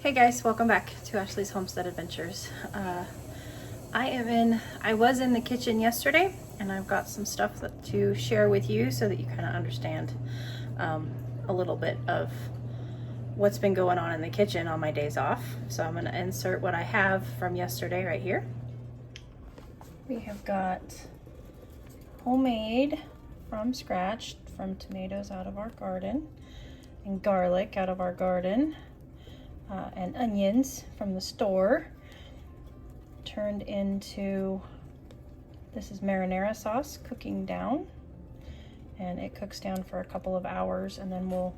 Hey guys, welcome back to Ashley's Homestead Adventures. I was in the kitchen yesterday and I've got some stuff to share with you so that you kind of understand a little bit of what's been going on in the kitchen on my days off. So I'm going to insert what I have from yesterday right here. We have got homemade from scratch from tomatoes out of our garden and garlic out of our garden. And onions from the store turned into, this is marinara sauce cooking down, and it cooks down for a couple of hours and then we'll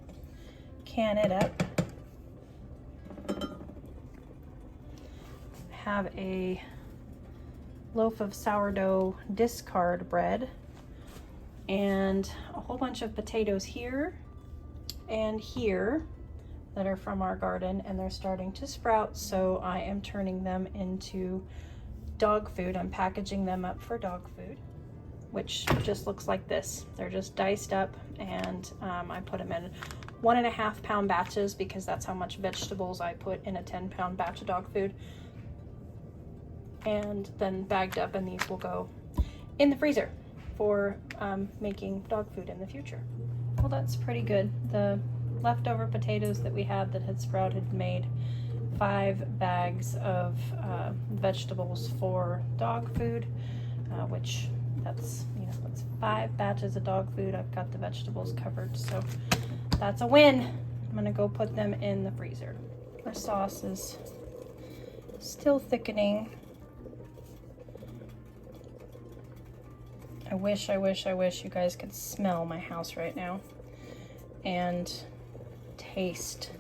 can it up. Have a loaf of sourdough discard bread and a whole bunch of potatoes here and here that are from our garden, and they're starting to sprout, so I am turning them into dog food. I'm packaging them up for dog food, which just looks like this. They're just diced up, and I put them in 1.5 pound batches because that's how much vegetables I put in a 10-pound batch of dog food, and then bagged up, and these will go in the freezer for making dog food in the future. Well, that's pretty good. The leftover potatoes that we had that had sprouted made 5 bags of vegetables for dog food, which that's 5 batches of dog food. I've got the vegetables covered, so that's a win. I'm gonna go put them in the freezer. Our sauce is still thickening. I wish you guys could smell my house right now and taste.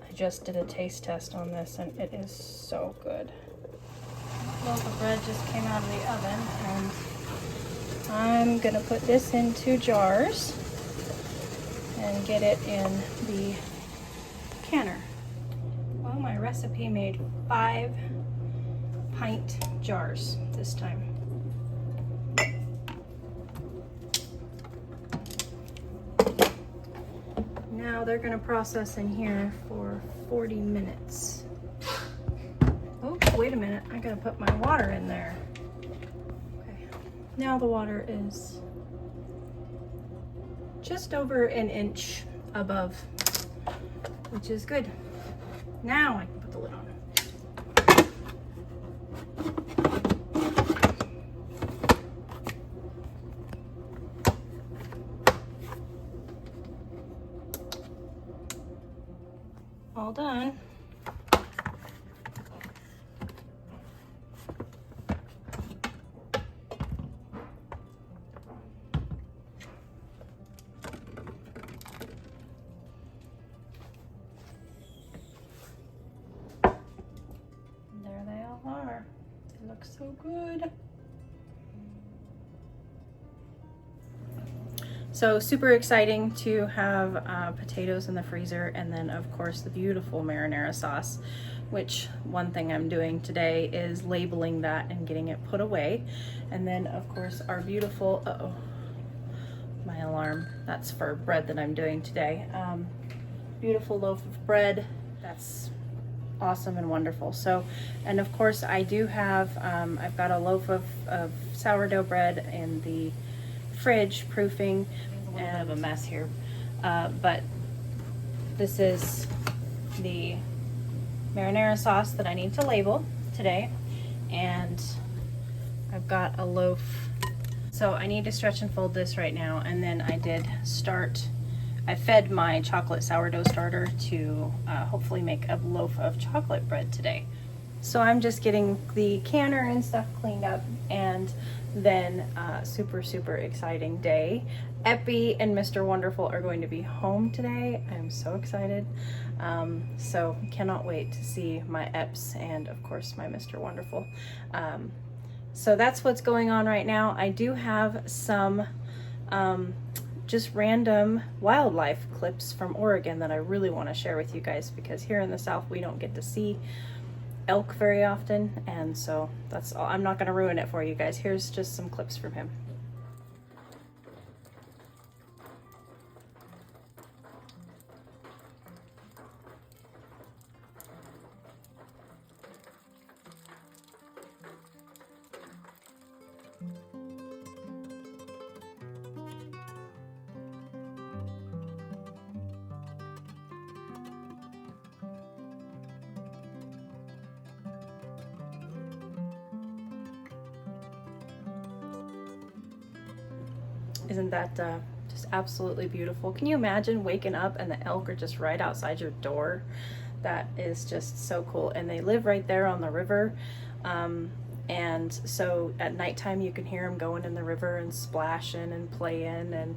I just did a taste test on this and it is so good. Loaf of bread just came out of the oven and I'm gonna put this into jars and get it in the canner. Well, my recipe made 5 pint jars this time. Now they're going to process in here for 40 minutes. Oh, wait a minute. I got to put my water in there. Okay. Now the water is just over 1 inch above, which is good. Now I can put the lid on. All done. There they all are. They look so good. So super exciting to have potatoes in the freezer, and then of course the beautiful marinara sauce, which one thing I'm doing today is labeling that and getting it put away. And then of course our beautiful, my alarm, that's for bread that I'm doing today. Beautiful loaf of bread, that's awesome and wonderful. So, and of course I do have, I've got a loaf of sourdough bread in the fridge proofing. A little bit of a mess here, but this is the marinara sauce that I need to label today, and I've got a loaf, so I need to stretch and fold this right now. And then I fed my chocolate sourdough starter to hopefully make a loaf of chocolate bread today. So I'm just getting the canner and stuff cleaned up, and then super exciting day. Epi and Mr. Wonderful are going to be home today. I'm so excited. So cannot wait to see my Eps and of course my Mr. Wonderful. So that's what's going on right now. I do have some just random wildlife clips from Oregon that I really want to share with you guys, because here in the South we don't get to see elk very often, and so that's all. I'm not going to ruin it for you guys. Here's just some clips from him. Isn't that just absolutely beautiful? Can you imagine waking up and the elk are just right outside your door? That is just so cool. And they live right there on the river. And so at nighttime you can hear them going in the river and splashing and playing and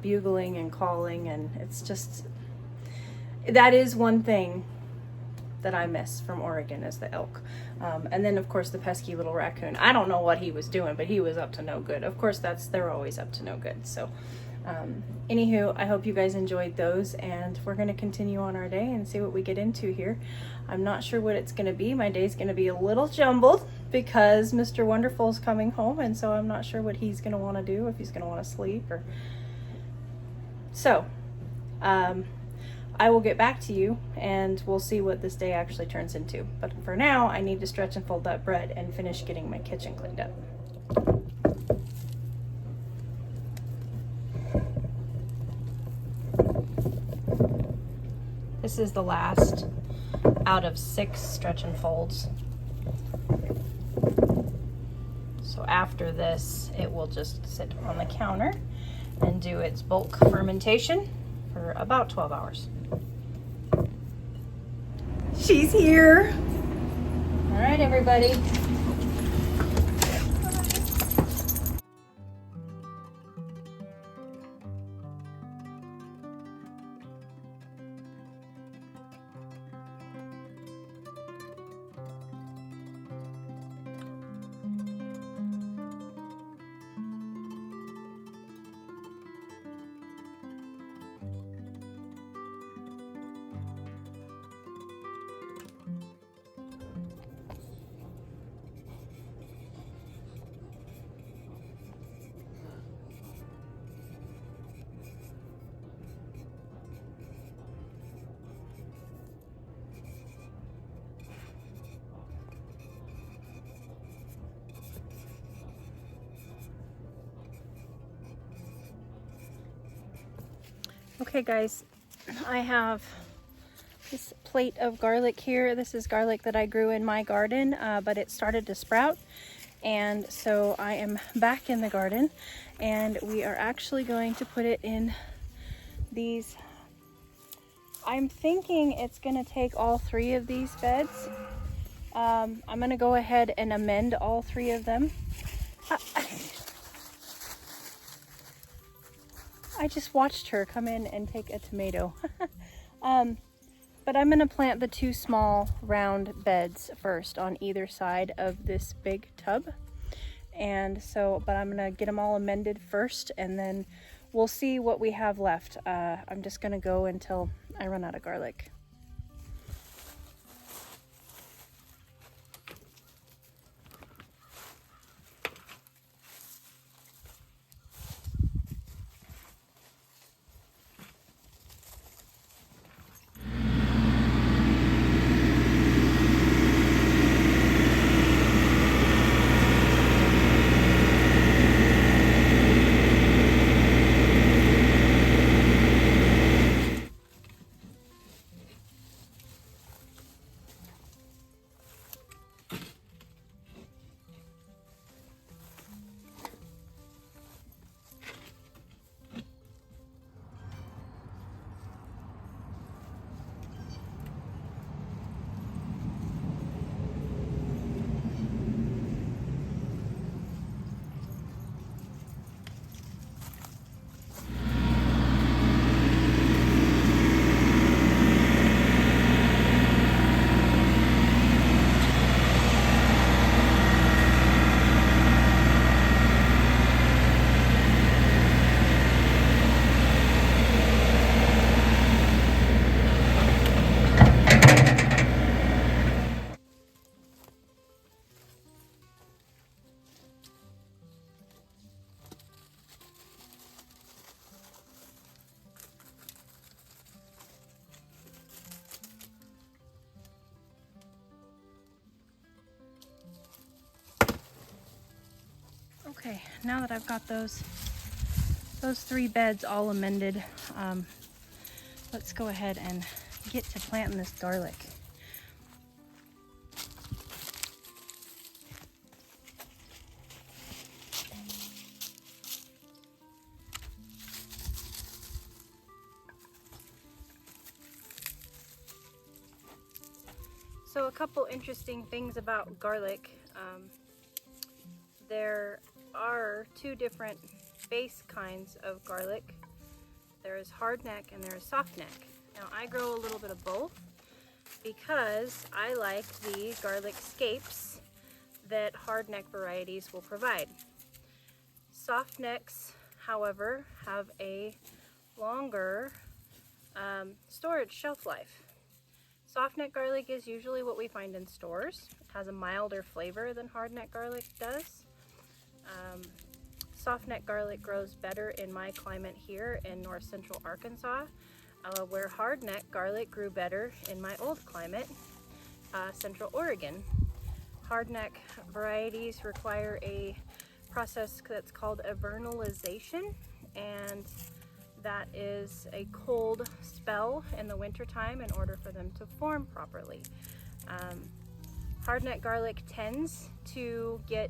bugling and calling. And it's just, that is one thing that I miss from Oregon, is the elk. And then of course the pesky little raccoon. I don't know what he was doing, but he was up to no good. Of course they're always up to no good. So anywho, I hope you guys enjoyed those, and we're going to continue on our day and see what we get into here. I'm not sure what it's going to be. My day's going to be a little jumbled because Mr. Wonderful's coming home, and so I'm not sure what he's going to want to do, if he's going to want to sleep or so. I will get back to you and we'll see what this day actually turns into. But for now, I need to stretch and fold that bread and finish getting my kitchen cleaned up. This is the last out of 6 stretch and folds. So after this, it will just sit on the counter and do its bulk fermentation for about 12 hours. She's here. All right, everybody. Okay guys, I have this plate of garlic here. This is garlic that I grew in my garden, but it started to sprout. And so I am back in the garden and we are actually going to put it in these. I'm thinking it's gonna take all 3 of these beds. I'm gonna go ahead and amend all 3 of them. I just watched her come in and take a tomato. But I'm gonna plant the 2 small round beds first on either side of this big tub. And so, but I'm gonna get them all amended first and then we'll see what we have left. I'm just gonna go until I run out of garlic. Okay, now that I've got those 3 beds all amended, let's go ahead and get to planting this garlic. So a couple interesting things about garlic. There are two different base kinds of garlic. There is hardneck and there is softneck. Now I grow a little bit of both because I like the garlic scapes that hardneck varieties will provide. Softnecks, however, have a longer storage shelf life. Softneck garlic is usually what we find in stores. It has a milder flavor than hardneck garlic does. Softneck garlic grows better in my climate here in north central Arkansas, where hardneck garlic grew better in my old climate, central Oregon. Hardneck varieties require a process that's called a vernalization, and that is a cold spell in the wintertime in order for them to form properly. Hardneck garlic tends to get,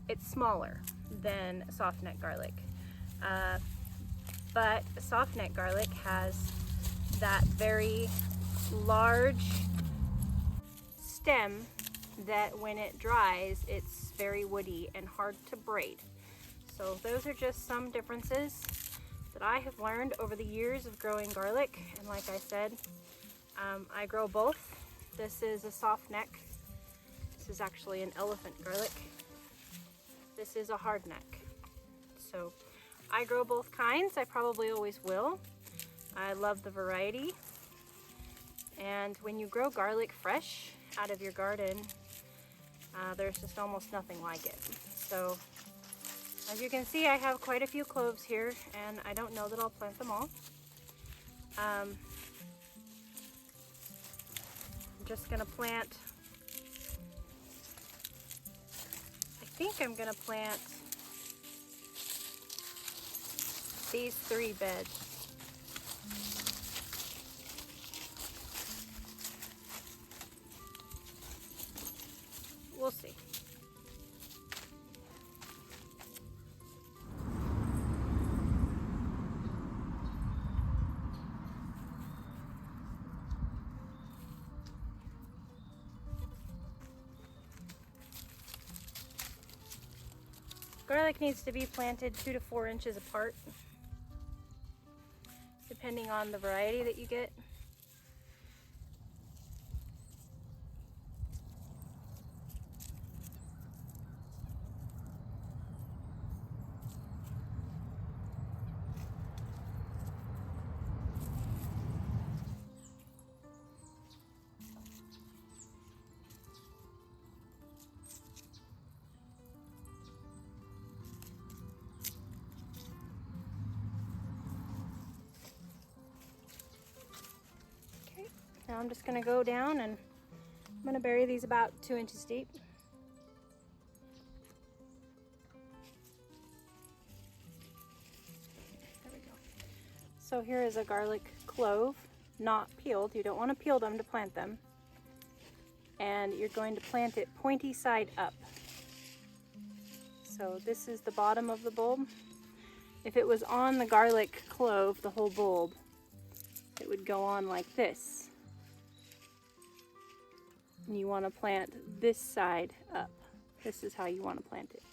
it's smaller than softneck garlic, but softneck garlic has that very large stem that when it dries, it's very woody and hard to braid. So those are just some differences that I have learned over the years of growing garlic. And like I said, I grow both. This is a soft neck. This is actually an elephant garlic. This is a hard neck. So I grow both kinds. I probably always will. I love the variety. And when you grow garlic fresh out of your garden, there's just almost nothing like it. So as you can see, I have quite a few cloves here, and I don't know that I'll plant them all. I'm just gonna plant, I think I'm gonna plant these 3 beds. We'll see. Garlic needs to be planted 2 to 4 inches apart, depending on the variety that you get. Now I'm just going to go down and I'm going to bury these about 2 inches deep. There we go. So here is a garlic clove, not peeled. You don't want to peel them to plant them. And you're going to plant it pointy side up. So this is the bottom of the bulb. If it was on the garlic clove, the whole bulb, it would go on like this. And you want to plant this side up. This is how you want to plant it.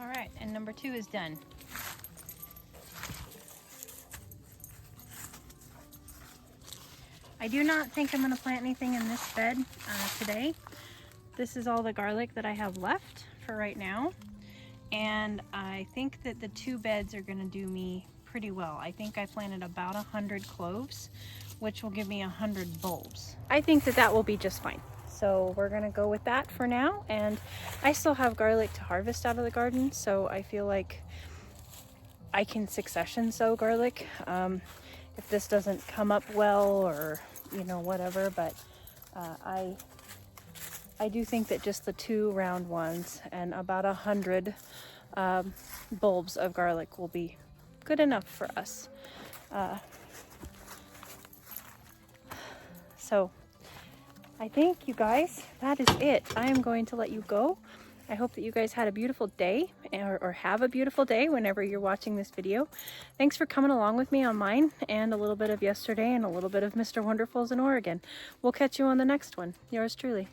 All right, and number 2 is done. I do not think I'm going to plant anything in this bed today. This is all the garlic that I have left for right now. And I think that the 2 beds are going to do me pretty well. I think I planted about 100 cloves, which will give me 100 bulbs. I think that that will be just fine. So we're going to go with that for now. And I still have garlic to harvest out of the garden, so I feel like I can succession sow garlic if this doesn't come up well, or you know, whatever. But I do think that just the 2 round ones and about 100 bulbs of garlic will be good enough for us. So I think, you guys, that is it. I am going to let you go. I hope that you guys had a beautiful day, or have a beautiful day whenever you're watching this video. Thanks for coming along with me on mine, and a little bit of yesterday and a little bit of Mr. Wonderful's in Oregon. We'll catch you on the next one. Yours truly.